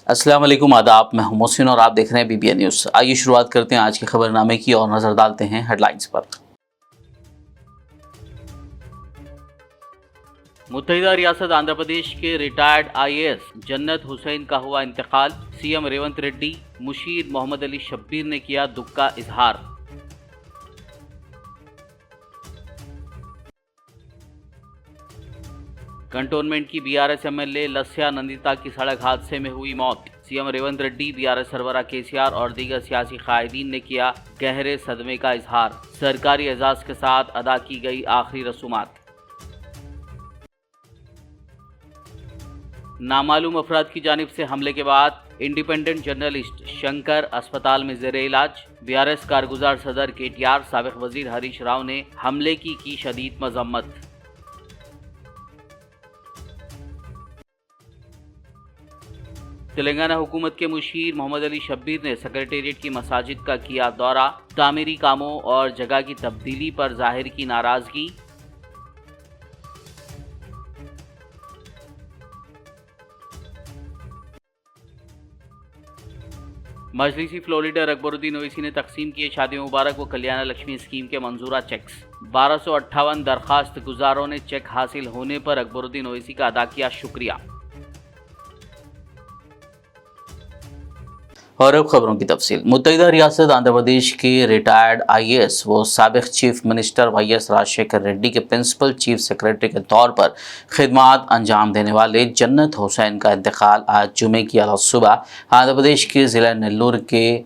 السلام علیکم، آداب، میں ہوں محسن اور آپ دیکھ رہے ہیں BBN نیوز۔ آئیے شروعات کرتے ہیں آج کے خبر نامے کی اور نظر ڈالتے ہیں ہیڈ لائنز پر۔ متحدہ ریاست آندھرا پردیش کے ریٹائرڈ IAS جنت حسین کا ہوا انتقال، CM ریونت ریڈی، مشیر محمد علی شبیر نے کیا دکھ کا اظہار۔ کنٹونمنٹ کی BRS MLA لسیا نندیتا کی سڑک حادثے میں ہوئی موت، CM ریونت ریڈی، BRS سربراہ KCR اور دیگر سیاسی قائدین نے کیا گہرے صدمے کا اظہار۔ سرکاری اعزاز کے ساتھ ادا کی گئی آخری رسومات۔ نامعلوم افراد کی جانب سے حملے کے بعد انڈیپینڈنٹ جرنلسٹ شنکر اسپتال میں زیر علاج، BRS کارگزار صدر KTR، سابق وزیر ہریش راؤ نے حملے کی شدید مذمت۔ تلنگانہ حکومت کے مشیر محمد علی شبیر نے سکریٹریٹ کی مساجد کا کیا دورہ، تعمیری کاموں اور جگہ کی تبدیلی پر ظاہر کی ناراضگی۔ مجلسی فلور لیڈر اکبر الدین اویسی نے تقسیم کیے شادی مبارک و کلیانہ لکشمی اسکیم کے منظورہ چیکس۔ 1258 درخواست گزاروں نے چیک حاصل ہونے پر اکبر الدین اویسی کا ادا کیا شکریہ۔ اور اب خبروں کی تفصیل۔ متحدہ ریاست آندھرا پردیش کے ریٹائرڈ IAS و سابق چیف منسٹر YS راجشیکھر ریڈی کے پرنسپل چیف سیکرٹری کے طور پر خدمات انجام دینے والے جنت حسین کا انتقال آج جمعے کی اعلی صبح آندھرا پردیش کے ضلع نیلور کے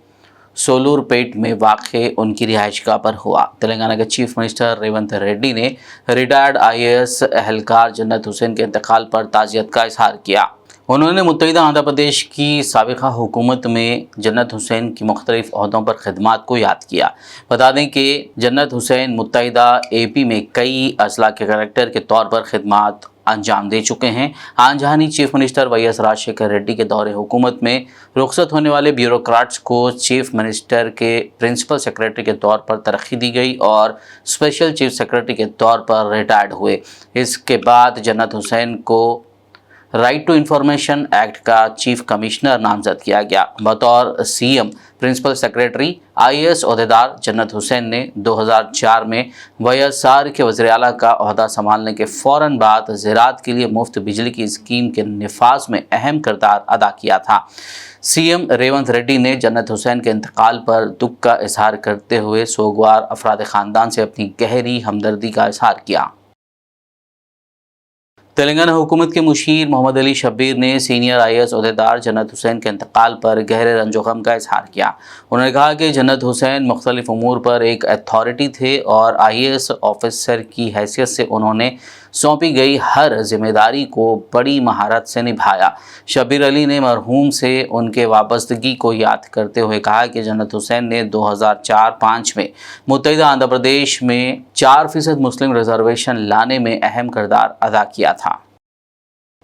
سولور پیٹ میں واقع ان کی رہائش گاہ پر ہوا۔ تلنگانہ کے چیف منسٹر ریونت ریڈی نے ریٹائرڈ IAS اہلکار جنت حسین کے انتقال پر تعزیت کا اظہار کیا۔ انہوں نے متحدہ آندھرا پردیش کی سابقہ حکومت میں جنت حسین کی مختلف عہدوں پر خدمات کو یاد کیا۔ بتا دیں کہ جنت حسین متحدہ AP میں کئی اضلاع کے کلکٹر کے طور پر خدمات انجام دے چکے ہیں۔ آن جہانی چیف منسٹر YS راجشیکھر ریڈی کے دور حکومت میں رخصت ہونے والے بیوروکریٹس کو چیف منسٹر کے پرنسپل سیکرٹری کے طور پر ترقی دی گئی اور اسپیشل چیف سیکرٹری کے طور پر ریٹائرڈ ہوئے۔ اس کے بعد جنت حسین کو رائٹ ٹو انفارمیشن ایکٹ کا چیف کمشنر نامزد کیا گیا۔ بطور CM پرنسپل سیکرٹری IAS عہدیدار جنت حسین نے 2004 میں YSR کے وزیر اعلیٰ کا عہدہ سنبھالنے کے فوراً بعد زراعت کے لیے مفت بجلی کی اسکیم کے نفاذ میں اہم کردار ادا کیا تھا۔ CM ریونت ریڈی نے جنت حسین کے انتقال پر دکھ کا اظہار کرتے ہوئے سوگوار افراد خاندان سے اپنی گہری ہمدردی کا اظہار کیا۔ تلنگانہ حکومت کے مشیر محمد علی شبیر نے سینئر IAS عہدیدار جنت حسین کے انتقال پر گہرے رنج و غم کا اظہار کیا۔ انہوں نے کہا کہ جنت حسین مختلف امور پر ایک اتھارٹی تھے اور IAS آفیسر کی حیثیت سے انہوں نے سونپی گئی ہر ذمہ داری کو بڑی مہارت سے نبھایا۔ شبیر علی نے مرحوم سے ان کے وابستگی کو یاد کرتے ہوئے کہا کہ جنت حسین نے 2004-05 میں متحدہ آندھرا پردیش میں 4% مسلم ریزرویشن لانے میں اہم کردار ادا کیا تھا۔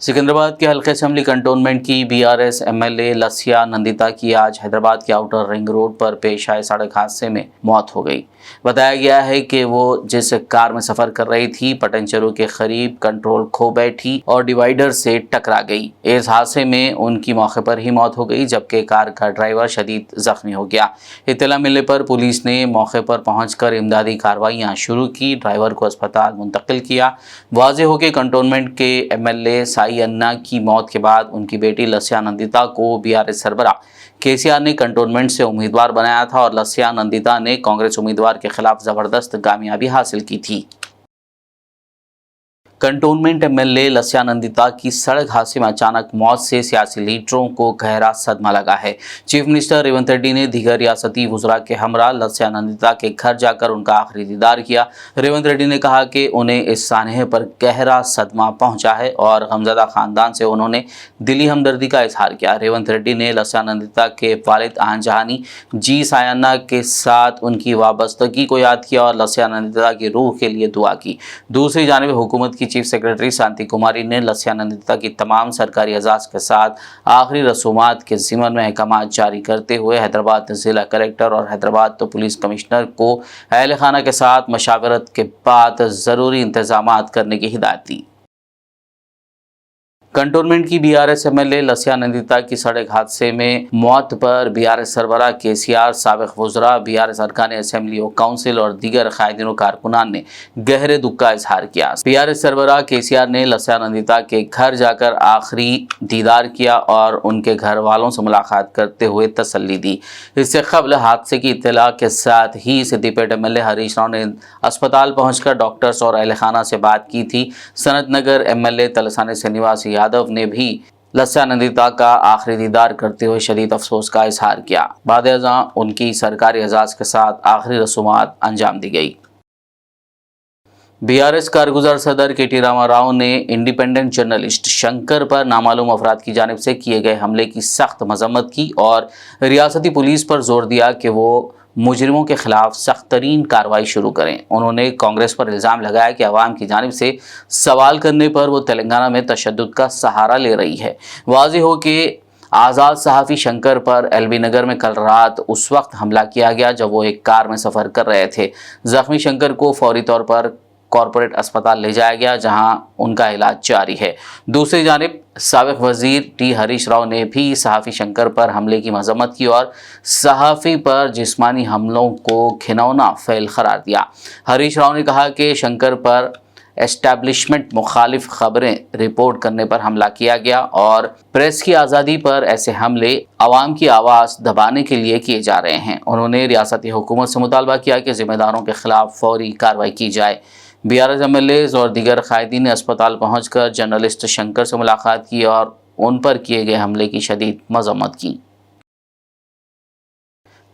سکندرآباد کے حلقہ اسمبلی کنٹونمنٹ کی BRS MLA لسیا نندیتا کی آج حیدرآباد کے آؤٹر رنگ روڈ پر پیش آئے سڑک حادثے میں موت ہو گئی۔ بتایا گیا ہے کہ وہ جس کار میں سفر کر رہی تھی پٹنچرو کے قریب کنٹرول کھو بیٹھی اور ڈیوائیڈر سے ٹکرا گئی۔ اس حادثے میں ان کی موقع پر ہی موت ہو گئی جبکہ کار کا ڈرائیور شدید زخمی ہو گیا۔ اطلاع ملنے پر پولیس نے موقع پر پہنچ کر امدادی کارروائیاں شروع کی، ڈرائیور کو اسپتال منتقل کیا۔ واضح ہو کہ کنٹونمنٹ کے MLA سائی انا کی موت کے بعد ان کی بیٹی لسیا نندیتا کو BRS سربراہ KCR نے کنٹونمنٹ سے امیدوار بنایا تھا اور لسیا نندیتا نے کانگریس امیدوار کے خلاف زبردست کامیابی حاصل کی تھی۔ کنٹونمنٹ MLA لسیا نندیتا کی سڑک حادثے میں اچانک موت سے سیاسی لیڈروں کو گہرا صدمہ لگا ہے۔ چیف منسٹر ریونت ریڈی نے دیگر ریاستی وزراء کے ہمراہ لسیا نندیتا کے گھر جا کر ان کا آخری دیدار کیا۔ ریونت ریڈی نے کہا کہ انہیں اس سانحے پر گہرا صدمہ پہنچا ہے اور غمزدہ خاندان سے انہوں نے دلی ہمدردی کا اظہار کیا۔ ریونت ریڈی نے لسیا نندیتا کے والد آن جہانی جی سایانہ کے ساتھ ان کی وابستگی کو یاد کیا اور لسیا نندیتا کی روح کے لیے دعا کی۔ دوسری جانب حکومت کی چیف سیکرٹری شانتی کماری نے لسیا نندیتا کی تمام سرکاری اعزاز کے ساتھ آخری رسومات کے ضمن میں احکامات جاری کرتے ہوئے حیدرآباد ضلع کلکٹر اور حیدرآباد پولیس کمشنر کو اہل خانہ کے ساتھ مشاورت کے بعد ضروری انتظامات کرنے کی ہدایت دی۔ कंटोनमेंट की बीआरएस एमएलए लसिया नंदिता की सड़क हादसे में मौत पर बीआरएस सरबराह केसीआर, साबिक वज़रा, बीआरएस अरकान असेंबली और काउंसिल और दीगर कायदीन कारकुनान ने गहरे दुख का इजहार किया। बीआरएस सरबराह केसीआर ने लसिया नंदिता के घर जाकर आखिरी दीदार किया और उनके घर वालों से मुलाकात करते हुए तसल्ली दी। इससे कबल हादसे की इत्तला के साथ ही सिद्दीपेट एमएलए हरीश राव ने अस्पताल पहुंचकर डॉक्टर्स और अहल खाना से बात की थी। सनत नगर एमएलए तलसानी श्रीनिवास यादव ने भी लसिया नंदिता का आखिरी दीदार करते हुए शदीद अफसोस का इजहार किया। बाद अज़ां उनकी सरकारी एजाज़ के साथ आखिरी रसूमात अंजाम दी गई। बीआरएस कारगुजार सदर के टी रामा राव ने इंडिपेंडेंट जर्नलिस्ट शंकर पर नामालूम अफराद की जानिब से किए गए हमले की सख्त मजम्मत की और रियासती पुलिस पर जोर दिया कि वो मुजरिमों के खिलाफ सख्त तरीन कार्रवाई शुरू करें। उन्होंने कांग्रेस पर इल्ज़ाम लगाया कि अवाम की जानिब से सवाल करने पर वो तेलंगाना में तशद्दुद का सहारा ले रही है। वाज़ेह हो कि आज़ाद सहाफ़ी शंकर पर एलबी नगर में कल रात उस वक्त हमला किया गया जब वो एक कार में सफ़र कर रहे थे। ज़ख्मी शंकर को फौरी तौर पर कॉरपोरेट अस्पताल ले जाया गया जहां उनका इलाज जारी है। दूसरी जानिब साबिक वजीर टी हरीश राव ने भी सहाफ़ी शंकर पर हमले की मजम्मत की और सहाफ़ी पर जिस्मानी हमलों को घिनौना फ़ेल करार दिया। हरीश राव ने कहा कि शंकर पर एस्टैब्लिशमेंट मुखालिफ खबरें रिपोर्ट करने पर हमला किया गया और प्रेस की आज़ादी पर ऐसे हमले आवाम की आवाज़ दबाने के लिए किए जा रहे हैं। उन्होंने रियासती हुकूमत से मुतालबा किया कि ज़िम्मेदारों के खिलाफ फौरी कार्रवाई की जाए। बीआरएस एमएलए और दीगर कायदीन ने अस्पताल पहुंचकर जर्नलिस्ट शंकर से मुलाकात की और उन पर किए गए हमले की शदीद मजम्मत की।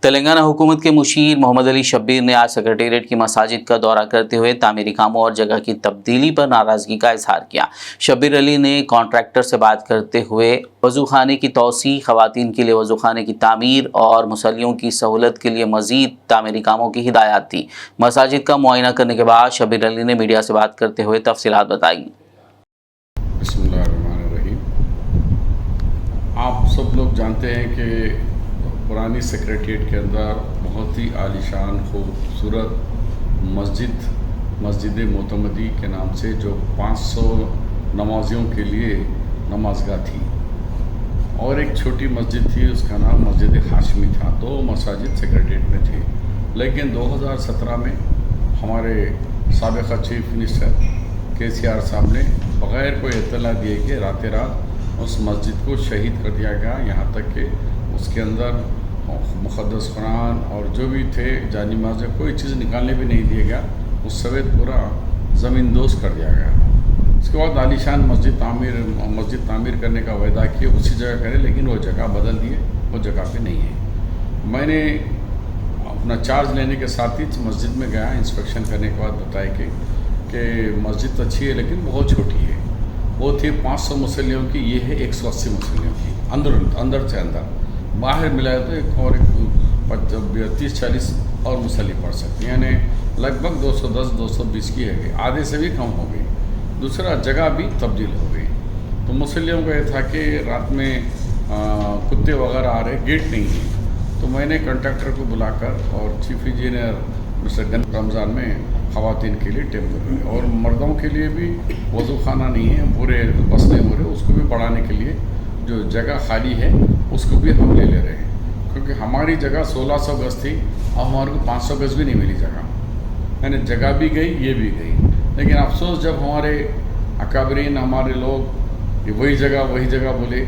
तेलंगाना हुकूमत के मुशीर मोहम्मद अली शब्बीर ने आज सेक्रेटेरिएट की मसाजिद का दौरा करते हुए तामीरी कामों और जगह की तब्दीली पर नाराज़गी का इजहार किया। शब्बीर अली ने कॉन्ट्रैक्टर से बात करते हुए वज़ूखाने की तोसी, ख़वातीन के लिए वज़ूखाने की तामीर और मुसल्लियों की सहूलत के लिए मज़ीद तामीरी कामों की हिदायत दी। मसाजिद का मुआयना करने के बाद शब्बीर अली ने मीडिया से बात करते हुए तफसीलात बताई। बिस्मिल्लाहिर्रहमानिर्रहीम। आप सब लोग जानते हैं कि पुरानी सेक्रेटेरिएट के अंदर बहुत ही आलीशान खूबसूरत मस्जिद मोतमदी के नाम से जो 500 नमाजियों के लिए नमाजगाह थी और एक छोटी मस्जिद थी, उसका नाम मस्जिद हाशमी था। 2 मसाजिद सेक्रेटेरिएट में थे। लेकिन 2017 में हमारे साबिक़ा चीफ मिनिस्टर केसीआर साहब ने बग़ैर कोई इत्तला दिए कि रात उस मस्जिद को शहीद कर दिया गया। यहाँ तक कि उसके अंदर मुक़द्दस कुरान और जो भी थे जानी माज़ कोई चीज़ निकालने भी नहीं दिया गया। उस सवेत पूरा ज़मीन दोज़ कर दिया गया। उसके बाद आलीशान मस्जिद तामीर करने का वायदा किया उसी जगह करें, लेकिन वो जगह बदल दिए, वो जगह पे नहीं है। मैंने अपना चार्ज लेने के साथ ही मस्जिद में गया। इंस्पेक्शन करने के बाद बताया कि मस्जिद अच्छी है लेकिन बहुत छोटी है। वो थी 500 मुसल्लियों की, ये है 180 मुसल्लियों की। अंदर से अंदर बाहर मिलाए तो एक और 30-40 और मुसल्ली पढ़ सकते हैं, यानी लगभग 210-220 की है, आधे से भी कम हो गई। दूसरा जगह भी तब्दील हो गई। तो मुसल्लियों को यह था कि रात में कुत्ते वगैरह आ रहे, गेट नहीं है। तो मैंने कॉन्ट्रैक्टर को बुलाकर और chief engineer mister gun Ramzan में ख़वातीन के लिए टेम्परेरी और मर्दों के लिए भी वज़ू खाना नहीं है, पूरे बस नहीं हो रहे, उसको भी बढ़ाने के लिए जो जगह खाली है उसको भी हम ले रहे हैं। क्योंकि हमारी जगह 1600 गज थी, अब हमारे को 500 गज भी नहीं मिली जगह। यानी जगह भी गई, ये भी गई। लेकिन अफसोस जब हमारे अकाबरीन, हमारे लोग वही जगह बोले।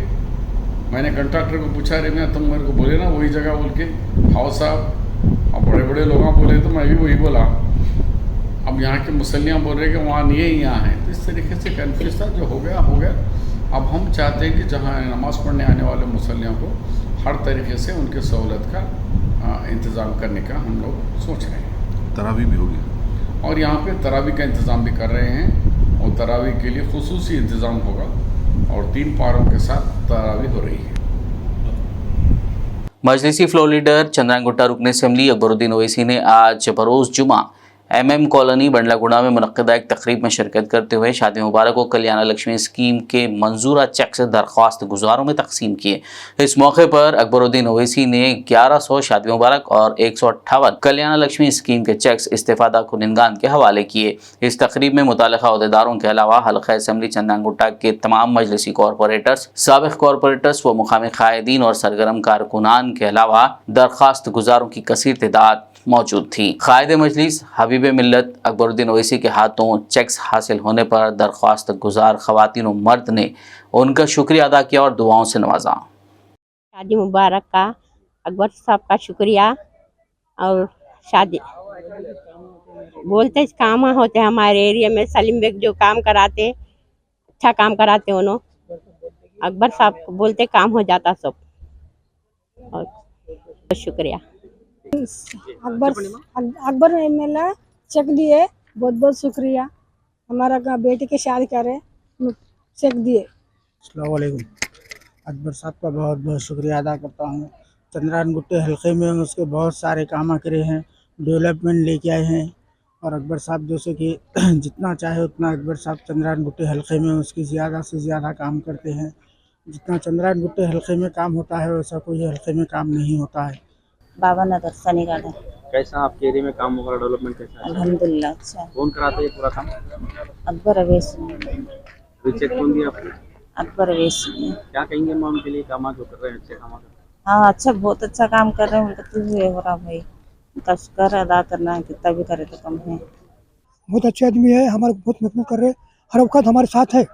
मैंने कंट्रैक्टर को पूछा, अरे मैं तुम मेरे को बोले ना वही जगह बोल के, हाउ साहब अब बड़े बड़े लोग बोले तो मैं भी वही बोला। अब यहाँ के मुसल्लियाँ बोल रहे कि वहाँ नहीं है, यहाँ है। तो इस तरीके से कन्फ्यूज था, जो हो गया। अब हम चाहते हैं कि जहाँ नमाज़ पढ़ने आने वाले मुसल्लियों को हर तरीके से उनके सहूलत का इंतज़ाम करने का हम लोग सोच रहे हैं। तरावी भी होगी और यहाँ पे तरावी का इंतज़ाम भी कर रहे हैं और तरावी के लिए खुसूसी इंतज़ाम होगा और 3 पारों के साथ तरावी हो रही है। मजलिसी फ्लोर लीडर चंद्रायन गुट्टा रुकन असेंबली अकबरुद्दीन ओवैसी ने आज बरोज़ जुमा MM कॉलोनी बंडलागुड़ा में मुनक्किदा एक तकरीब में शिरकत करते हुए शादी मुबारक को कल्याण लक्ष्मी स्कीम के मंजूरा चेक से दरख्वास्त गुजारों में तकसीम किए। इस मौके पर अकबरुद्दीन ओवैसी ने 1100 शादी मुबारक और 158 कल्याण लक्ष्मी स्कीम के चेक्स इस्तेफादा कुनिंदगान के हवाले किए। इस तकरीब में मुतालिका अहदेदारों के अलावा हल्का असम्बली चंदनगुट्टा के तमाम मजलिसी कॉरपोरेटर्स, साबिक कॉरपोरेटर्स व मुकामी कायदीन और सरगर्म कारकुनान के अलावा दरख्वास्त गुजारों की कसीर तादाद मौजूद थी। कायदे मजलिस हबीब मिल्लत अकबरुद्दीन ओवैसी के हाथों चेक्स हासिल होने पर दरख्वास्त गुजार खवातीन और मर्द ने उनका शुक्रिया अदा किया और दुआओं से नवाजा। शादी मुबारक का अकबर साहब का शुक्रिया। और शादी बोलते काम होते हमारे एरिया में, सलीम बेग जो काम कराते, अच्छा काम कराते उन्होंने, अकबर साहब को बोलते काम हो जाता सब। और शुक्रिया। अकबर एमएलए चेक दिए, बहुत बहुत शुक्रिया। हमारा बेटी के शादी करे चेक दिए। अस्सलाम वालेकुम। अकबर साहब का बहुत बहुत शुक्रिया अदा करता हूँ। चंद्रायन गुट्टे हल्के में उसके बहुत सारे काम करे हैं, डेवलपमेंट लेके आए हैं। और अकबर साहब जैसे कि जितना चाहे उतना अकबर साहब चंद्रायन गुट्टे हल्के में उसकी ज़्यादा से ज़्यादा काम करते हैं। जितना चंद्रायन गुट्टे हल्के में काम होता है वैसा कोई हल्के में काम नहीं होता है। बाबा नगर सनी गार्डन। कैसा आपके एरिया में काम वगैरह डेवलपमेंट कैसा है? अल्हम्दुलिल्लाह अच्छा। कौन कराता है ये पूरा काम? अकबर अवैसी। तो चेक कौन दिया आपको? अकबर अवैसी। क्या कहेंगे मां उनके लिए, काम जो कर रहे हैं अच्छे काम? हाँ अच्छा, बहुत अच्छा काम कर रहे हैं। उनका तो ये हो रहा भाई, उनका शुक्र अदा करना है, कितना भी करे तो कम है। बहुत अच्छे आदमी है, हमारे बहुत मदद कर रहे, हर वक्त हमारे साथ है,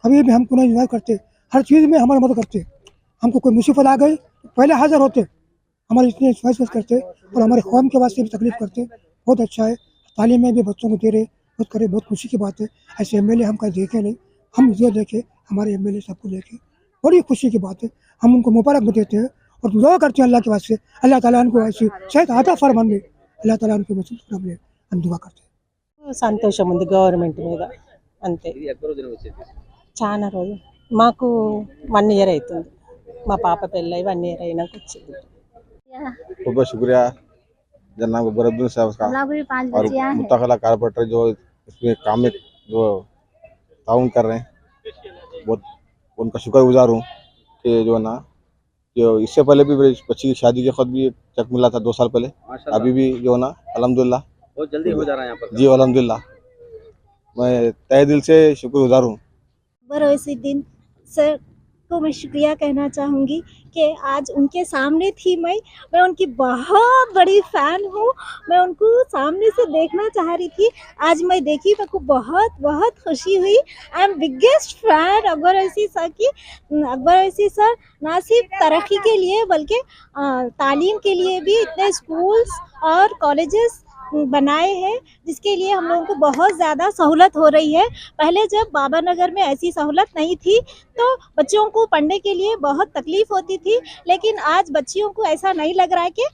कभी भी हमको नहीं इग्नोर करते, हर चीज़ में हमारी मदद करते। हमको कोई मुसीबत आ गई पहले हाजिर होते, हमारे इतने फैसले करते और हमारे कौम के वास्ते भी तकलीफ करते। बहुत अच्छा है। तालीम में भी बच्चों को दे रहे, बहुत करे, बहुत खुशी की बात है। ऐसे एमएलए हम कहीं देखे नहीं, हम जो देखे हमारे एमएलए सबको देखे, बड़ी खुशी की बात है। हम उनको मुबारक भी देते हैं और दुआ करते हैं अल्लाह के वास्ते, अल्लाह ताला उनको ऐसी शायद आता फरमान दे, अल्लाह ताला उनको मसूद ले, हम दुआ करते हैं। సంతోషం ఉంది గవర్నమెంట్ మీద, అంతే। ఇది అక్బరుద్దీన్ వచ్చేసి చాలా రోజు మాకు 1 ఇయర్ అవుతుంది, మా పాప పెళ్ళి 1 ఇయర్ అయినాక వచ్చింది। बहुत बहुत शुक्रिया जनाब अकबरुद्दीन साहब का और मुतखला कारपोरेटर जो इसमें काम में जो ताउन कर रहे हैं, बहुत उनका शुक्रगुजार हूँ कि जो है ना, जो इससे पहले भी मेरी बच्ची की शादी के खुद भी एक चेक मिला था 2 साल पहले, अभी भी जो है ना अल्हम्दुलिल्लाह बहुत जल्दी हो जा रहा है यहाँ पर। जी अल्हम्दुलिल्लाह, मैं तहे दिल से शुक्रगुजार हूँ। अकबरुद्दीन सर को मैं शुक्रिया कहना चाहूँगी कि आज उनके सामने थी। मैं उनकी बहुत बड़ी फ़ैन हूँ। मैं उनको सामने से देखना चाह रही थी, आज मैं देखी, मेरे को बहुत बहुत खुशी हुई। I am biggest fan Akbar Owaisi sir की। अकबर ओवैसी सर ना सिर्फ तरक्की के लिए बल्कि तालीम के लिए भी इतने स्कूल्स और कॉलेजेस बनाए हैं, जिसके लिए हम लोगों को बहुत ज़्यादा सहूलत हो रही है। पहले जब बाबा नगर में ऐसी सहूलत नहीं थी तो बच्चों को पढ़ने के लिए बहुत तकलीफ़ होती थी, लेकिन आज बच्चियों को ऐसा नहीं लग रहा है कि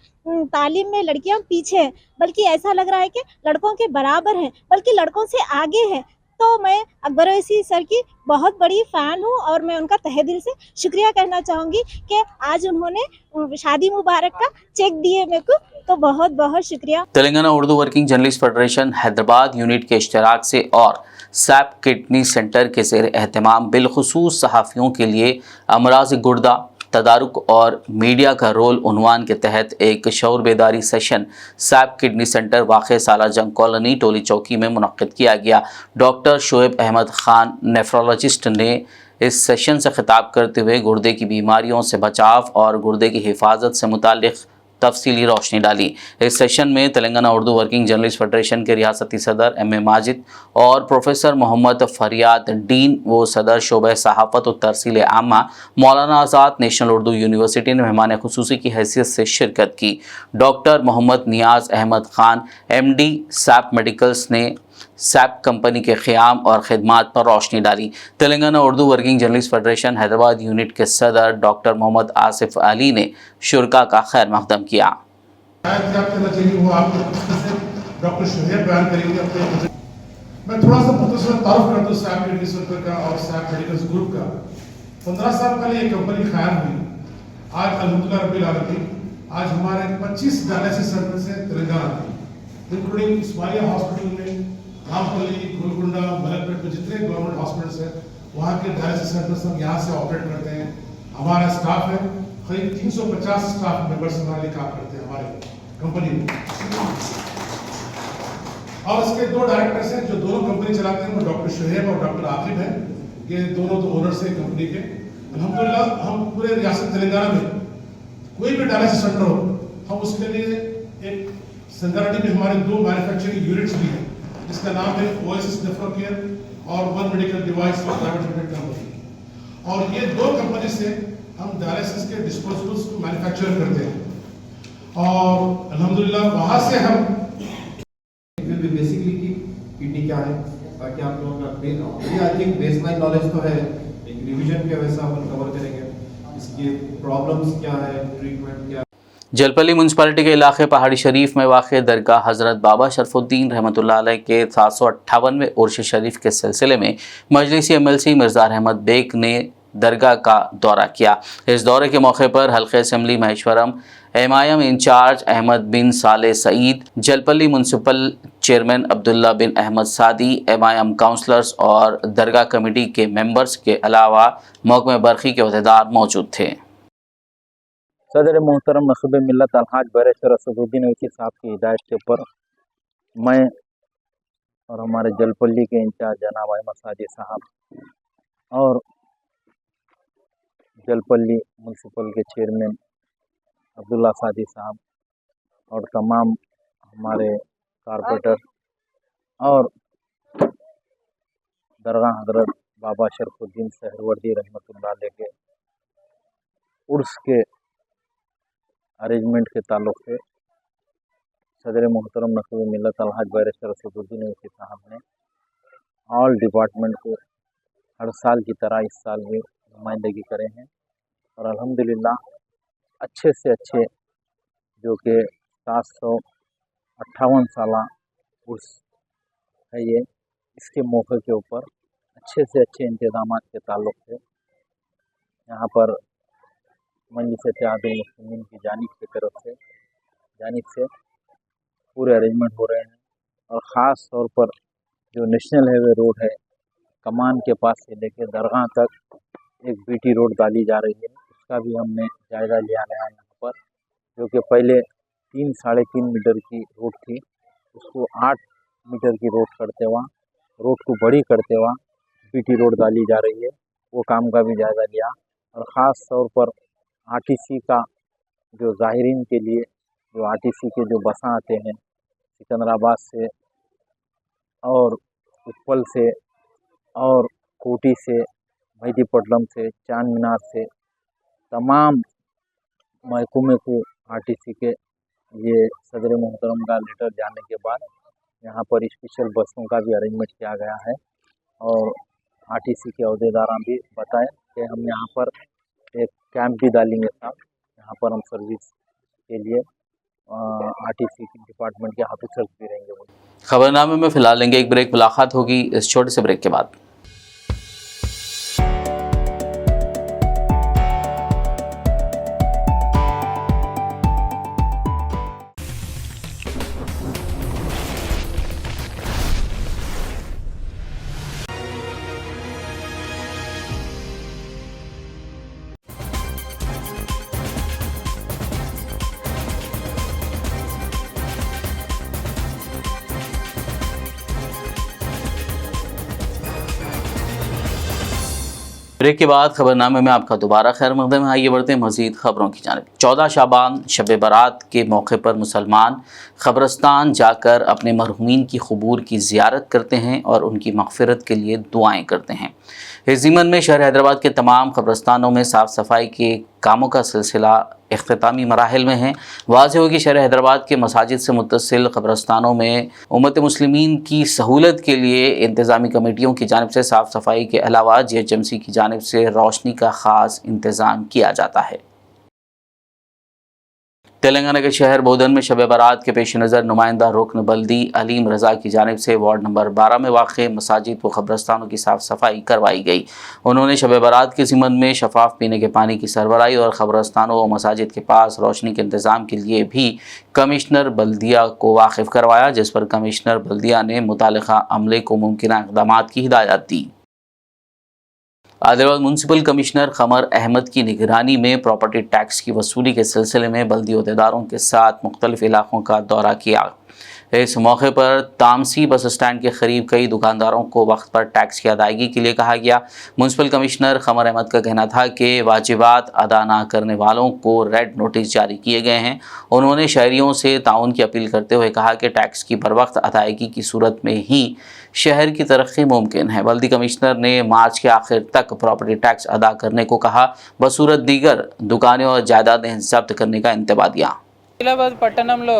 तालीम में लड़कियां पीछे हैं, बल्कि ऐसा लग रहा है कि लड़कों के बराबर हैं, बल्कि लड़कों से आगे हैं। तो मैं अकबर ओवैसी सर की बहुत बड़ी फ़ैन हूँ और मैं उनका तहे दिल से शुक्रिया कहना चाहूँगी कि आज उन्होंने शादी मुबारक का चेक दिए मेरे को, तो बहुत बहुत शुक्रिया। Telangana Urdu working journalist federation Hyderabad unit के इश्तराक से और सैप किडनी सेंटर के ज़ेर एहतमाम बिलखुसूस सहाफ़ियों के लिए अमराज गुर्दा, तदारुक और मीडिया का रोल उन्वान के तहत एक शऊर बेदारी सेशन सैप किडनी सेंटर वाक़ साला जंग कॉलोनी टोली चौकी में मुनक्किद किया गया। डॉक्टर शोएब अहमद ख़ान नेफ्रोलॉजिस्ट ने इस सेशन से खिताब करते हुए गुर्दे की बीमारियों से बचाव और गुर्दे की हिफाजत से मुताल्लिक़ तफसीली रोशनी डाली। इस सेशन में Telangana Urdu working journalist federation के रियासती सदर M.A. माजिद और प्रोफेसर मोहम्मद फरियाद डीन व सदर शोबे सहाफ़त और तरसील आमा मौलाना आज़ाद नेशनल उर्दू यूनिवर्सिटी ने मेहमान खुसूसी की हैसियत से शिरकत की। Doctor Mohammed Niaz Ahmed Khan MD Sap medicals ने सैप कंपनी के क़याम और ख़िदमात पर रोशनी डाली। Telangana Urdu working journalist federation Hyderabad unit के सदर डॉक्टर मोहम्मद आसिफ अली ने शुरका का खैर मक़दम किया। डॉक्टर शोएब बयान करेंगे अपने। मैं थोड़ा सा मुख्तसर तारुफ करता हूँ सैप किडनी सेंटर का और सैप मेडिकल्स ग्रुप का। 15 साल पहले ये कंपनी कायम हुई। आज अल्हम्दुलिल्लाह रब्बिल आलमीन आज हमारे 25 डायलिसिस सेंटर से तेलंगाना में इंक्लूडिंग उस्मानिया हॉस्पिटल में, रामपल्ली, गोलकुंडा, मलकपेट में जितने गवर्नमेंट हॉस्पिटल्स हैं वहाँ के डायलिसिस सेंटर्स हम यहाँ से ऑपरेट करते हैं। हमारा स्टाफ है, करीब 350 स्टाफ मेंबर्स हमारे लिए काम करते हैं हमारी कंपनी में। और इसके दो डायरेक्टर्स हैं जो दोनों कंपनी चलाते हैं, वो डॉक्टर शुहेब और डॉक्टर आकिब हैं। ये दोनों तो ओनर्स हैं कंपनी के। अल्हम्दुलिल्लाह हम पूरे रियासत तेलंगाना में कोई भी डायलिसिस सेंटर हो, हम उसके लिए एक संगारेड्डी में हमारे 2 मैन्युफैक्चरिंग यूनिट्स भी हैं, जिसका नाम है ओएसिस नेफ्रोकेयर और one medical device private limited company. और ये 2 कंपनी से हम डायलिसिस के डिस्पोजेबल्स को मैन्युफैक्चर करते हैं और अल्हम्दुलिल्लाह वहाँ से हम बेसिकली की किडनी क्या है, ताकि आप लोगों का ये आई थिंक बेसलाइन नॉलेज तो है, एक रिवीजन के वैसा अपन कवर करेंगे, इसकी प्रॉब्लम्स क्या है, ट्रीटमेंट क्या है। जलपल्ली म्यूनसिपालिटी के इलाके पहाड़ी शरीफ में वाक़ दरगाह हज़रत बाबा शरफुद्दीन रहमतुल्लाह अलैह के 758वें उर्स शरीफ के सिलसिले में मजलिसी MLC मिर्ज़ा अहमद बेग ने दरगाह का दौरा किया। इस दौरे के मौके पर हल्के assembly Maheshwaram MIM incharge Ahmed bin Saleh Saeed, Jalpally municipal chairman Abdullah bin Ahmed Saadi, MIM counsellors और दरगाह कमेटी के मेंबर्स के अलावा महकमे बरक़ी के अहदेदार मौजूद थे। सदर मोहतरम नखब मिल्लत अलहाज बैरिस्टर असदुद्दीन ओवैसी साहब की हिदायत के ऊपर मैं और हमारे जलपल्ली के इंचार्ज जनाब अहमद सादी साहब और जलपल्ली म्यूनसिपल के चेयरमैन अब्दुल्ला सादी साहब और तमाम हमारे कारपोरेटर और दरगाह हज़रत बाबा शरफुद्दीन सहरवर्दी रहमतुल्लाह अलैह के उर्स के अरेंजमेंट के ताल्लुक़ से सदर मोहतरम नखब मिल्लत अलहाज बैरिस्टर असदुद्दीन ओवैसी साहब ने ऑल डिपार्टमेंट को हर साल की तरह इस साल भी नुमाइंदगी करे हैं और अल्हम्दुलिल्लाह अच्छे से अच्छे जो कि 758 साला उर्स है ये, इसके मौके के ऊपर अच्छे से अच्छे इंतज़ामात के ताल्लुक़ से यहाँ पर मजलिस इत्तेहादुल मुस्लिमीन की जानिब से पूरे अरेंजमेंट हो रहे हैं और ख़ास तौर पर जो नेशनल हाईवे रोड है कमान के पास से लेकर दरगाह तक एक बीटी रोड डाली जा रही है, उसका भी हमने जायज़ा लिया है यहाँ पर, जो कि पहले 3-3.5 मीटर की रोड थी, उसको 8 मीटर की रोड करते हुआ, रोड को बड़ी करते हुआ बीटी रोड डाली जा रही है, वो काम का भी जायज़ा लिया। और ख़ास तौर पर आरटीसी का जो ज़ाहिरीन के लिए जो आरटीसी के जो बसें आते हैं सिकंदराबाद से और उत्पल से और कोटी से, मेहदीपट्टनम से, चांद मीनार से, तमाम महकमे को आरटीसी के ये सदर मोहतरम का लेटर जाने के बाद यहाँ पर स्पेशल बसों का भी अरेंजमेंट किया गया है। और आरटीसी के अहदेदारान भी बताएं कि हम यहाँ पर एक कैंप भी डालेंगे साहब, यहाँ पर हम सर्विस के लिए आरटीसी के डिपार्टमेंट के ऑफिसर्स भी रहेंगे। खबरनामे में फ़िलहाल लेंगे एक ब्रेक, मुलाकात होगी इस छोटे से ब्रेक के बाद। ब्रेक के बाद खबरनामे में आपका दोबारा खैर मकदम है। आइए बढ़ते हैं मज़ीद ख़बरों की जानिब। 14 शाबान शब बारात के मौके पर मुसलमान क़ब्रस्तान जाकर अपने मरहूमीन की क़बूर की ज़ियारत करते हैं और उनकी मग़फ़िरत के लिए दुआएं करते हैं। इस ज़िमन में शहर हैदराबाद के तमाम क़ब्रस्तानों में साफ़ सफाई के कामों का सिलसिला इख्तितामी मराहिल में है। वाज़ेह हो कि शहर हैदराबाद के मसाजिद से मुत्तसिल क़ब्रस्तानों में उम्मत मुस्लिमीन की सहूलत के लिए इंतज़ामी कमेटियों की जानिब से साफ़ सफाई के अलावा GHMC की जानिब से रोशनी का ख़ास इंतज़ाम किया जाता है। तेलंगाना के शहर बोधन में शब बारात के पेश नज़र नुमाइंदा रुकन बल्दी अलीम रज़ा की जानिब से वार्ड नंबर 12 में वाक़ मसाजिद व क़ब्रस्तानों की साफ़ सफाई करवाई गई। उन्होंने शब बारात के ज़िमन में शफाफ पीने के पानी की सरबराही और क़ब्रस्तानों व मसाजिद के पास रोशनी के इंतज़ाम के लिए भी कमिश्नर बल्दिया को वाकिफ़ करवाया, जिस पर कमिश्नर बल्दिया ने मुतालिका अमले को मुमकिन इक़दामात की हिदायत दी। आदिलाबाद म्यूनसिपल कमिश्नर कमर अहमद की निगरानी में प्रॉपर्टी टैक्स की वसूली के सिलसिले में बल्दी अहदेदारों के साथ मुख्तलिफ इलाकों का दौरा किया। इस मौके पर तामसी बस स्टैंड के करीब कई दुकानदारों को वक्त पर टैक्स की अदायगी के लिए कहा गया। म्यूनसिपल कमिश्नर कमर अहमद का कहना था कि वाजिबात अदा न करने वालों को रेड नोटिस जारी किए गए हैं। उन्होंने शहरियों से ताउन की अपील करते हुए कहा कि टैक्स की बरवक्त अदायगी की सूरत में ही शहर की तरक्की मुमकिन है। बल्दी कमिश्नर ने मार्च के आखिर तक प्रॉपर्टी टैक्स अदा करने को कहा, बसूरत दीगर दुकानें और जायदादें जब्त करने का इंतबा दिया। ఆదిలాబాద్ పట్టణంలో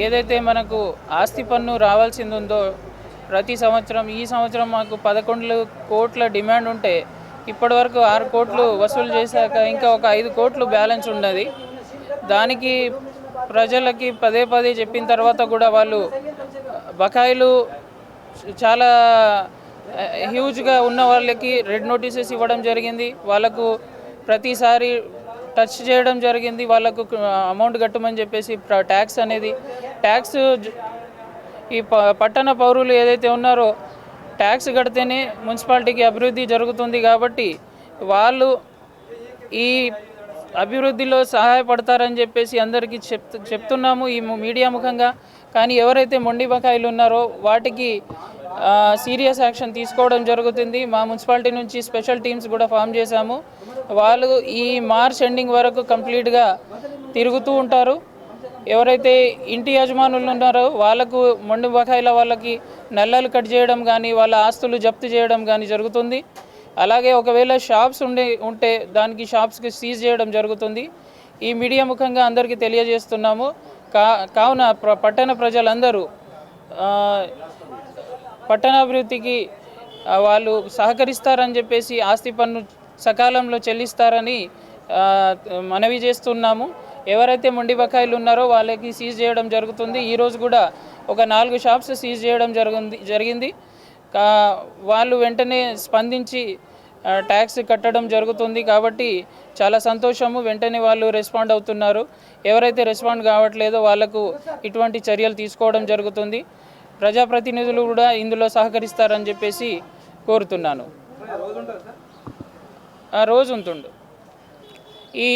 ఏదైతే మనకు ఆస్తి పన్ను రావాల్సింది ఉందో ప్రతి సంవత్సరం ఈ సంవత్సరం మాకు 11 కోట్ల డిమాండ్ ఉంటే ఇప్పటివరకు 6 కోట్లు వసూలు చేశాక ఇంకా ఒక 5 కోట్లు బ్యాలెన్స్ ఉన్నది. దానికి ప్రజలకి పదే పదే చెప్పిన తర్వాత కూడా వాళ్ళు బకాయిలు చాలా హ్యూజ్గా ఉన్న వాళ్ళకి రెడ్ నోటీసెస్ ఇవ్వడం జరిగింది. వాళ్ళకు ప్రతిసారి టచ్ చేయడం జరిగింది. వాళ్ళకు అమౌంట్ కట్టమని చెప్పేసి ట్యాక్స్ అనేది ట్యాక్స్ ఈ పట్టణ పౌరులు ఏదైతే ఉన్నారో ట్యాక్స్ కడితేనే మున్సిపాలిటీకి అభివృద్ధి జరుగుతుంది. కాబట్టి వాళ్ళు ఈ అభివృద్ధిలో సహాయపడతారని చెప్పేసి అందరికీ చెప్తున్నాము ఈ మీడియా ముఖంగా. కానీ ఎవరైతే మొండి బకాయిలు ఉన్నారో వాటికి సీరియస్ యాక్షన్ తీసుకోవడం జరుగుతుంది. మా మున్సిపాలిటీ నుంచి స్పెషల్ టీమ్స్ కూడా ఫామ్ చేశాము. వాళ్ళు ఈ మార్చ్ ఎండింగ్ వరకు కంప్లీట్గా తిరుగుతూ ఉంటారు. ఎవరైతే ఇంటి యజమానులు ఉన్నారో వాళ్ళకు మొండి బకాయిల వాళ్ళకి నల్లలు కట్ చేయడం కానీ వాళ్ళ ఆస్తులు జప్తు చేయడం కానీ జరుగుతుంది. అలాగే ఒకవేళ షాప్స్ ఉంటే దానికి షాప్స్కి సీజ్ చేయడం జరుగుతుంది. ఈ మీడియా ముఖంగా అందరికీ తెలియజేస్తున్నాము. కావున పట్టణ ప్రజలందరూ పట్టణాభివృద్ధికి వాళ్ళు సహకరిస్తారని చెప్పేసి ఆస్తి పన్ను సకాలంలో చెల్లిస్తారని మనవి చేస్తున్నాము. ఎవరైతే మొండి బకాయిలు ఉన్నారో వాళ్ళకి సీజ్ చేయడం జరుగుతుంది. ఈరోజు కూడా ఒక 4 షాప్స్ సీజ్ చేయడం జరిగింది. వాళ్ళు వెంటనే స్పందించి ట్యాక్స్ కట్టడం జరుగుతుంది. కాబట్టి చాలా సంతోషము, వెంటనే వాళ్ళు రెస్పాండ్ అవుతున్నారు. ఎవరైతే రెస్పాండ్ కావట్లేదో వాళ్ళకు ఇటువంటి చర్యలు తీసుకోవడం జరుగుతుంది. ప్రజాప్రతినిధులు కూడా ఇందులో సహకరిస్తారని చెప్పేసి కోరుతున్నాను. రోజు ఉంటుండు ఈ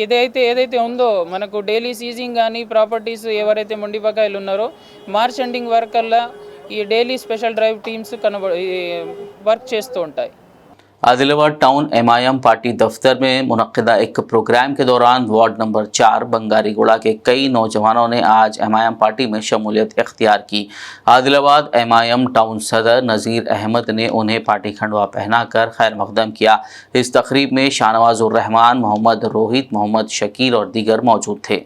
ఏదైతే ఉందో మనకు డైలీ సీజింగ్ కానీ ప్రాపర్టీస్ ఎవరైతే మొండి బకాయిలు ఉన్నారో మార్చ్ ఎండింగ్ వరకల్లా ఈ daily special drive teams work చేస్తూ ఉంటాయి. आदिलाबाद टाउन MIM पार्टी दफ्तर में मुनक्किदा एक प्रोग्राम के दौरान वार्ड नंबर 4 बंगारीगुड़ा के कई नौजवानों ने आज MIM पार्टी में शमूलियत इख्तियार की। आदिलाबाद MIM टाउन सदर नज़ीर अहमद ने उन्हें पार्टी खंडवा पहनाकर खैर मकदम किया। इस तकरीब में शाहनवाजुर रहमान, मोहम्मद रोहित, मोहम्मद शकील और दीगर मौजूद थे।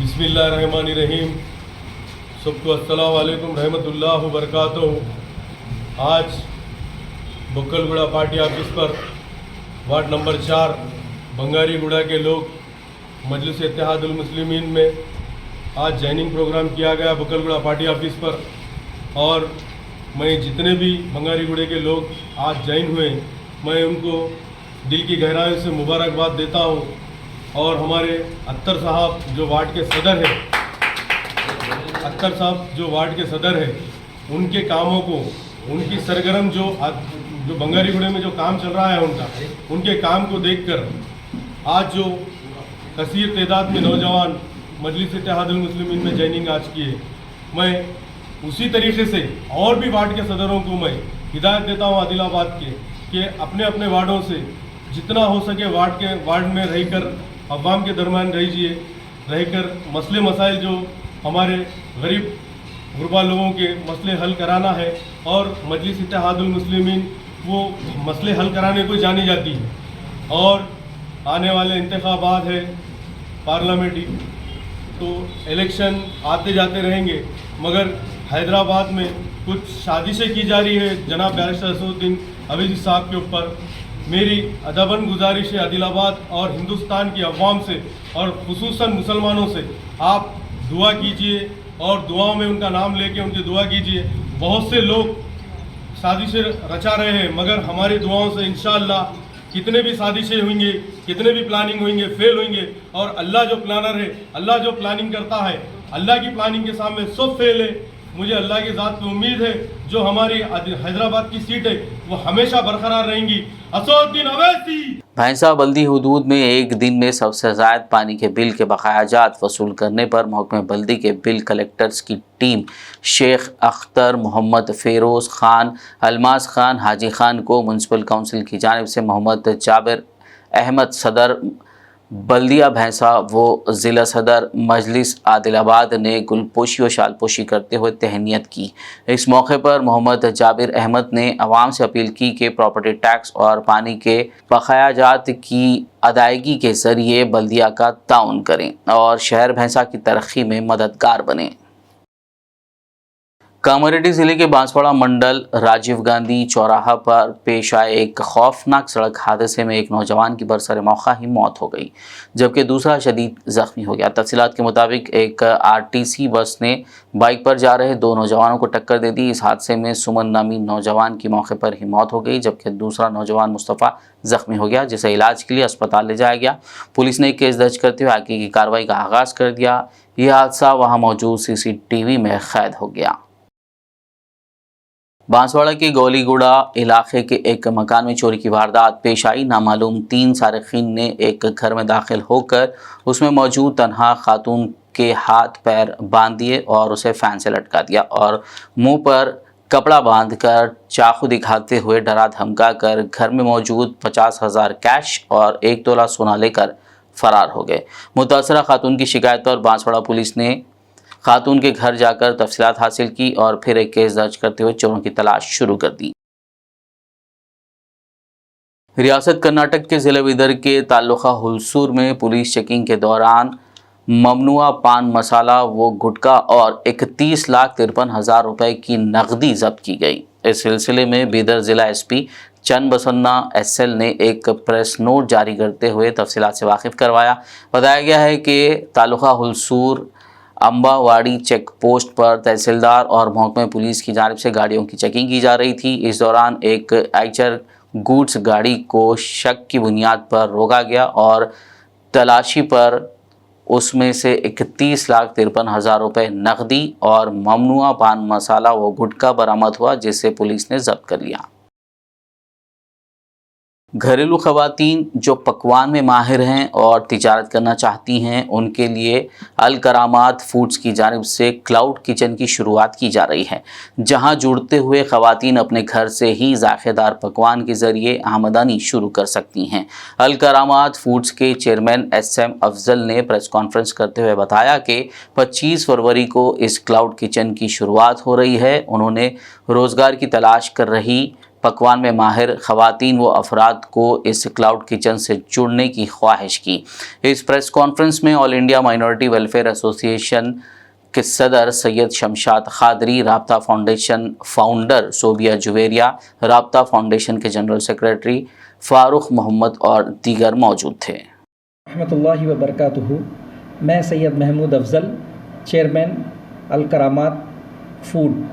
बिस्मिल्लाहिर्रहमानिर्रहीम। सबको अस्सलाम वालेकुम रहमतुल्लाहि व बरकातहू। आज बुक्कलगुड़ा पार्टी ऑफिस पर वार्ड नंबर 4 बंगारीगुड़ा के लोग मजलिस इत्तेहादुल मुस्लिमीन में आज जॉइनिंग प्रोग्राम किया गया बुक्कलगुड़ा पार्टी ऑफिस पर। और मैं जितने भी बंगारीगुड़े के लोग आज ज्वाइन हुए मैं उनको दिल की गहराइयों से मुबारकबाद देता हूँ। और हमारे अख्तर साहब जो वार्ड के सदर है, अख्तर साहब जो वार्ड के सदर है, उनके कामों को, उनकी सरगर्म जो बंगारीगुड़े में जो काम चल रहा है उनके काम को देखकर आज जो कसीर तादाद में नौजवान मजलिस इत्तेहादुल मुस्लिमीन में जॉइनिंग आज किए, मैं उसी तरीके से और भी वार्ड के सदरों को मैं हिदायत देता हूँ आदिलाबाद के कि अपने अपने वार्डों से जितना हो सके वार्ड में रहकर अवाम के दरमियान रहकर मसले मसाइल जो हमारे गरीब गुरबा लोगों के मसले हल कराना है। और मजलिस इत्तेहादुल मुस्लिमीन वो मसले हल कराने को जानी जाती है। और आने वाले इंतखाबात है पार्लियामेंट्री, तो इलेक्शन आते जाते रहेंगे, मगर हैदराबाद में कुछ साजिशें की जा रही है जनाब बैरिस्टर असदुद्दीन अवैसी साहब के ऊपर। मेरी अदबन गुजारिश है आदिल आबाद और हिंदुस्तान की अवाम से और खुसूसन मुसलमानों से, आप दुआ कीजिए और दुआओं में उनका नाम लेके उनकी दुआ कीजिए। बहुत से लोग साजिशें रचा रहे हैं, मगर हमारी दुआओं से इंशाअल्लाह कितने भी साजिशें होंगे, कितने भी प्लानिंग होंगे, फेल होंगे, और अल्लाह जो प्लानर है, अल्लाह जो प्लानिंग करता है, अल्लाह की प्लानिंग के सामने सब फेल है। मुझे अल्लाह की ज़ात पे उम्मीद है जो हमारी हैदराबाद की सीट है वो हमेशा बरकरार रहेंगी। असदुद्दीन अवैसी। भैंसा बल्दी हुदूद में एक दिन में सबसे ज़्यादा पानी के बिल के बकायाजात वसूल करने पर महकमे बल्दी के बिल कलेक्टर्स की टीम शेख अख्तर, मोहम्मद फ़िरोज़ ख़ान, अलमास ख़ान, हाजी ख़ान को म्यूनसिपल काउंसिल की जानिब से मोहम्मद जाबिर अहमद सदर बल्दिया भैंसा वो ज़िला सदर मजलिस आदिलाबाद ने गुलपोशी व शालपोशी करते हुए तहनीत की। इस मौके पर मोहम्मद जाबिर अहमद ने आवाम से अपील की कि प्रॉपर्टी टैक्स और पानी के बकायाजात की अदायगी के ज़रिए बल्दिया का ताउन करें और शहर भैंसा की तरक्की में मददगार बनें। कामारेड्डी ज़िले के बांसवाड़ा मंडल राजीव गांधी चौराहा पर पेश आए एक खौफनाक सड़क हादसे में एक नौजवान की बरसर मौका ही मौत हो गई, जबकि दूसरा शदीद ज़ख्मी हो गया। तफसीलात के मुताबिक एक आरटीसी बस ने बाइक पर जा रहे दो नौजवानों को टक्कर दे दी। इस हादसे में सुमन नामी नौजवान की मौके पर ही मौत हो गई, जबकि दूसरा नौजवान मुस्तफ़ा ज़ख्मी हो गया, जिसे इलाज के लिए अस्पताल ले जाया गया। पुलिस ने केस दर्ज करते हुए आगे की कार्रवाई का आगाज़ कर दिया। यह हादसा वहाँ मौजूद CCTV में कैद हो गया। बांसवाड़ा के गौलीगुड़ा इलाके के एक मकान में चोरी की वारदात पेश आई। नामालूम 3 सारिकीन ने एक घर में दाखिल होकर उसमें मौजूद तन्हा खातून के हाथ पैर बांध दिए और उसे फैन से लटका दिया और मुंह पर कपड़ा बांधकर चाकू दिखाते हुए डरा धमका कर घर में मौजूद 50,000 कैश और 1 तोला सोना लेकर फरार हो गए। मुतासरा खातून की शिकायत पर बांसवाड़ा पुलिस ने खातून के घर जाकर तफसीलात हासिल की और फिर एक केस दर्ज करते हुए चोरों की तलाश शुरू कर दी। रियासत कर्नाटक के ज़िले बिदर के तालुका हुलसूर में पुलिस चेकिंग के दौरान ममनुआ पान मसाला व गुटखा और 31,53,000 रुपए की नकदी जब्त की गई। इस सिलसिले में बिदर ज़िला SP चंद बसन्ना SL ने एक प्रेस नोट जारी करते हुए तफसीलात से वाकिफ करवाया। बताया गया है कि तालुका हुलसूर अम्बावाड़ी चेक पोस्ट पर तहसीलदार और महकमे पुलिस की जानिब से गाड़ियों की चेकिंग की जा रही थी। इस दौरान एक आइचर गुड्स गाड़ी को शक की बुनियाद पर रोका गया और तलाशी पर उसमें से 31,53,000 रुपए नकदी और ममनुआ पान मसाला व गुटखा बरामद हुआ, जिसे पुलिस ने जब्त कर लिया। घरेलू ख़वातीन जो पकवान में माहिर हैं और तिजारत करना चाहती हैं, उनके लिए अल करामात फूड्स की जानिब से क्लाउड किचन की शुरुआत की जा रही है, जहां जुड़ते हुए ख़वातीन अपने घर से ही ज़ायक़ेदार पकवान के ज़रिए आमदनी शुरू कर सकती हैं। अल करामात फूड्स के चेयरमैन SM अफजल ने प्रेस कॉन्फ्रेंस करते हुए बताया कि 25 फरवरी को इस क्लाउड किचन की शुरुआत हो रही है। उन्होंने रोज़गार की तलाश कर रही पकवान में माहिर ख़वातीन व अफराद को इस क्लाउड किचन से जुड़ने की ख्वाहिश की। इस प्रेस कॉन्फ्रेंस में all India minority welfare association के सदर सैयद शमशाद खादरी, राब्ता फाउंडेशन फाउंडर सोबिया जुवेरिया, राब्ता फाउंडेशन के जनरल सेक्रेटरी फ़ारूक मोहम्मद और दीगर मौजूद थे। रहमतुल्लाहि व बरकातुहू। मैं सैयद महमूद अफजल, चेयरमैन अल करामात फूड।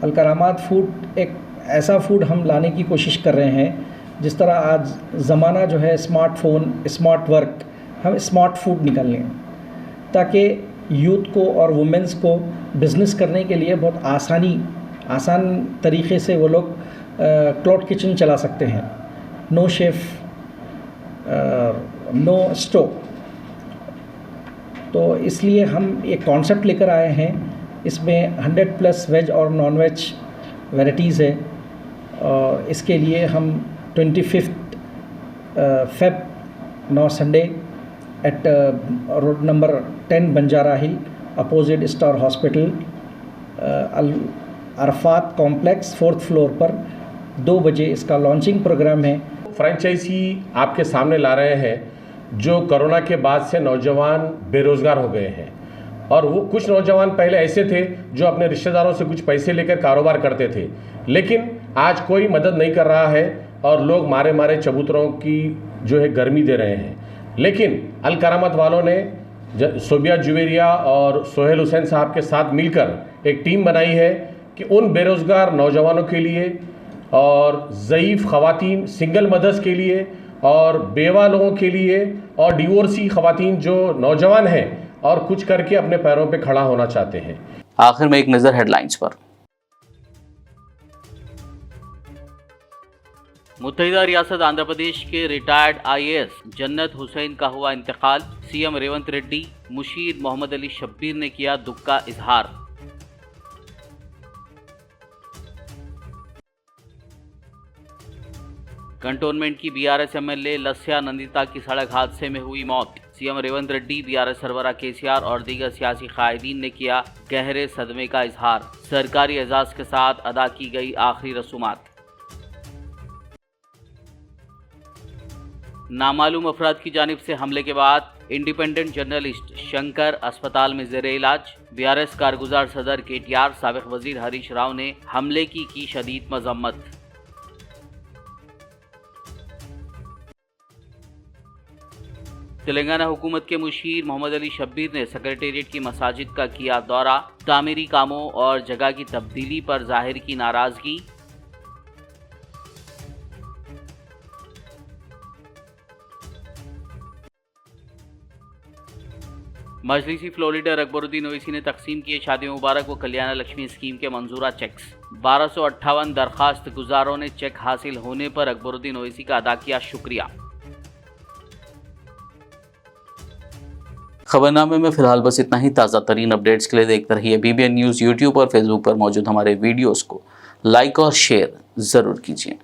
अल करामात फूड एक ऐसा फूड हम लाने की कोशिश कर रहे हैं, जिस तरह आज ज़माना जो है स्मार्टफोन, स्मार्ट वर्क, हम स्मार्ट फूड निकाल लें ताकि यूथ को और वुमेंस को बिज़नेस करने के लिए बहुत आसान तरीक़े से वो लोग क्लाउड किचन चला सकते हैं। No chef, no stove. तो इसलिए हम एक कॉन्सेप्ट लेकर आए हैं। इसमें 100+ वेज और नॉन वेज वैराइटीज़ है। इसके लिए हम 25 Feb 9 Sunday at road number 10 Banjara hill opposite star hospital Al Arafat complex 4th floor पर 2 बजे इसका लॉन्चिंग प्रोग्राम है। फ्रेंचाइजी आपके सामने ला रहे हैं जो कोरोना के बाद से नौजवान बेरोज़गार हो गए हैं, और वो कुछ नौजवान पहले ऐसे थे जो अपने रिश्तेदारों से कुछ पैसे लेकर कारोबार करते थे, लेकिन आज कोई मदद नहीं कर रहा है। और लोग मारे मारे चबूतरों की जो है गर्मी दे रहे हैं। लेकिन अल करामत वालों ने सोबिया जुवेरिया और सोहेल हुसैन साहब के साथ मिलकर एक टीम बनाई है कि उन बेरोज़गार नौजवानों के लिए और ज़ईफ़ ख़वातीन, सिंगल मदर्स के लिए और बेवा लोगों के लिए और डिवोर्सी ख़वातीन जो नौजवान हैं और कुछ करके अपने पैरों पे खड़ा होना चाहते हैं। आखिर में एक नज़र हेडलाइंस पर। मुत्तहिदा रियासत आंध्र प्रदेश के रिटायर्ड आईएएस जन्नत हुसैन का हुआ इंतकाल। सीएम रेवंत रेड्डी, मुशीर मोहम्मद अली शब्बीर ने किया दुख का इजहार। कंटोनमेंट की बीआरएस एमएलए लस्या नंदिता की सड़क हादसे में हुई मौत। सीएम रेवंत रेड्डी, बीआरएस सरबराह केसीआर और दीगर सियासी कायदीन ने किया गहरे सदमे का इजहार। सरकारी एजाज के साथ अदा की गई आखिरी रसूमात। नामालूम अफराद की जानिब से हमले के बाद इंडिपेंडेंट जर्नलिस्ट शंकर अस्पताल में ज़ेरे इलाज। बीआरएस कारगुजार सदर केटीआर, साबिक वजीर हरीश राव ने हमले की शदीद मजम्मत। तेलंगाना हुकूमत के मुशीर मोहम्मद अली शब्बीर ने सेक्रेटेरिएट की मसाजिद का किया दौरा। तामीरी कामों और जगह की तब्दीली पर जाहिर की नाराजगी। मजलिसी फ्लोर लीडर अकबरुद्दीन ओवैसी ने तकसीम किए शादी मुबारक व कल्याण लक्ष्मी स्कीम के मंजूरा चेक्स। 1258 दरखास्त गुजारों ने चेक हासिल होने पर अकबरुद्दीन ओवैसी का अदा किया शुक्रिया। खबरनामे में फिलहाल बस इतना ही। ताज़ा तरीन अपडेट्स के लिए देखते रहिए BBN न्यूज़। यूट्यूब और फेसबुक पर मौजूद हमारे वीडियोज़ को लाइक और शेयर ज़रूर कीजिए।